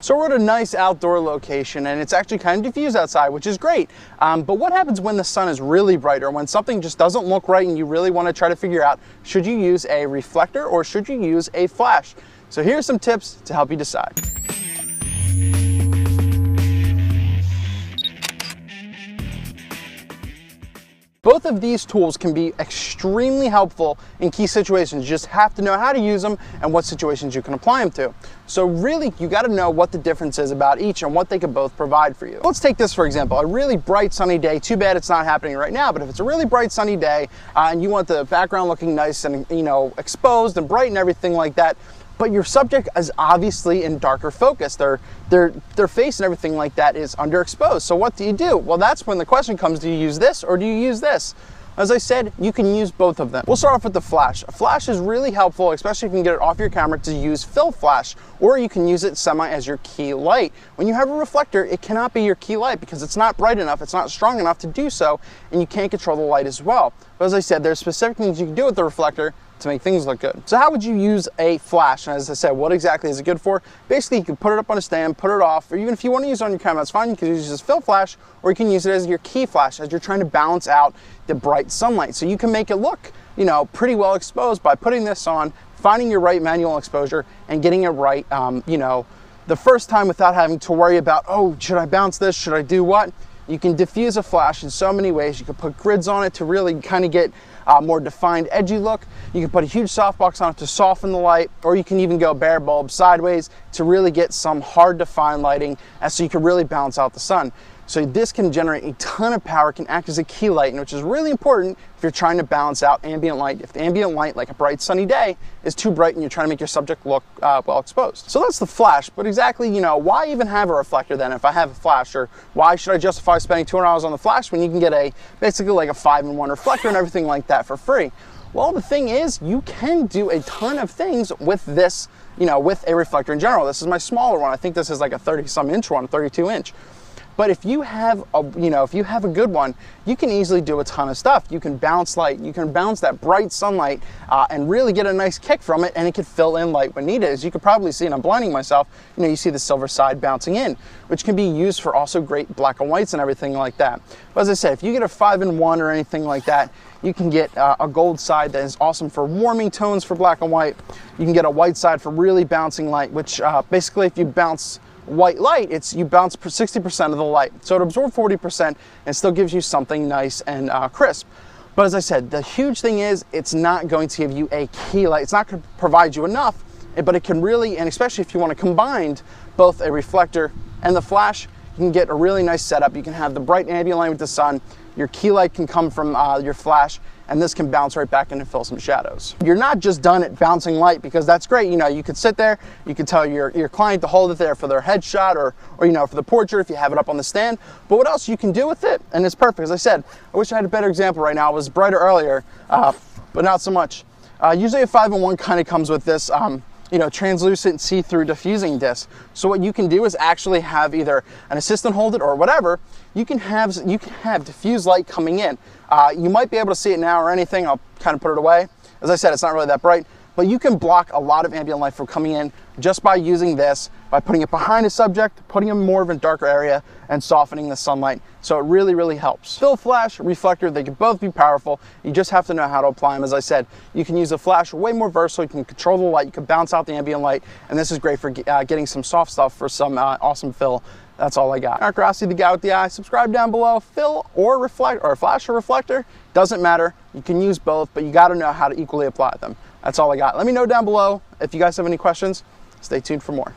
So we're at a nice outdoor location and it's actually kind of diffused outside, which is great. But what happens when the sun is really bright or when something just doesn't look right and you really want to try to figure out, should you use a reflector or should you use a flash? So here's some tips to help you decide. Both of these tools can be extremely helpful in key situations. You just have to know how to use them and what situations you can apply them to. So really, you got to know what the difference is about each and what they can both provide for you. Let's take this for example, a really bright sunny day. Too bad it's not happening right now, but if it's a really bright sunny day and you want the background looking nice and exposed and bright and everything like that, but your subject is obviously in darker focus. Their face and everything like that is underexposed. So what do you do? Well, that's when the question comes, do you use this or do you use this? As I said, you can use both of them. We'll start off with the flash. A flash is really helpful, especially if you can get it off your camera, to use fill flash, or you can use it semi as your key light. When you have a reflector, it cannot be your key light because it's not bright enough, it's not strong enough to do so, and you can't control the light as well. But as I said, there's specific things you can do with the reflector to make things look good. So how would you use a flash? And as I said, what exactly is it good for? Basically, you can put it up on a stand, put it off, or even if you want to use it on your camera, that's fine. You can use it as fill flash, or you can use it as your key flash as you're trying to balance out the bright sunlight. So you can make it look, pretty well exposed by putting this on, finding your right manual exposure, and getting it right, the first time without having to worry about, oh, should I bounce this? Should I do what? You can diffuse a flash in so many ways. You can put grids on it to really kind of get more defined, edgy look. You can put a huge softbox on it to soften the light, or you can even go bare bulb sideways to really get some hard defined lighting, and so you can really balance out the sun. So this can generate a ton of power, can act as a key light, which is really important if you're trying to balance out ambient light. If the ambient light, like a bright sunny day, is too bright and you're trying to make your subject look well exposed. So that's the flash, but exactly, why even have a reflector then if I have a flash? Or why should I justify spending $200 on the flash when you can get basically like a 5-in-1 reflector and everything like that for free? Well, the thing is, you can do a ton of things with this, with a reflector in general. This is my smaller one. I think this is like a 30-some inch one, 32 inch. But if you have a good one, you can easily do a ton of stuff. You can bounce light, you can bounce that bright sunlight and really get a nice kick from it, and it can fill in light when needed. As you could probably see, and I'm blinding myself, you see the silver side bouncing in, which can be used for also great black and whites and everything like that. But as I said, if you get a 5-in-1 or anything like that, you can get a gold side that is awesome for warming tones for black and white. You can get a white side for really bouncing light, which basically if you bounce white light, you bounce 60% of the light. So it absorbs 40% and still gives you something nice and crisp. But as I said, the huge thing is it's not going to give you a key light. It's not going to provide you enough, but it can really, and especially if you want to combine both a reflector and the flash, you can get a really nice setup. You can have the bright ambient light with the sun. Your key light can come from your flash, and this can bounce right back in and fill some shadows. You're not just done at bouncing light, because that's great. You could sit there, you could tell your client to hold it there for their headshot or for the portrait if you have it up on the stand. But what else you can do with it? And it's perfect. As I said, I wish I had a better example right now. It was brighter earlier, but not so much. Usually a 5-in-1 kind of comes with this translucent see-through diffusing disc. So what you can do is actually have either an assistant hold it or whatever. You can have diffused light coming in. You might be able to see it now or anything. I'll kind of put it away. As I said, it's not really that bright, but you can block a lot of ambient light from coming in just by using this, by putting it behind a subject, putting it in more of a darker area, and softening the sunlight. So it really, really helps. Fill flash, reflector, they can both be powerful. You just have to know how to apply them. As I said, you can use a flash, way more versatile. You can control the light, you can bounce out the ambient light, and this is great for getting some soft stuff for some awesome fill. That's all I got. All right, Rossi, the guy with the eye. Subscribe down below. Fill or reflect, or flash or reflector, doesn't matter. You can use both, but you got to know how to equally apply them. That's all I got. Let me know down below if you guys have any questions. Stay tuned for more.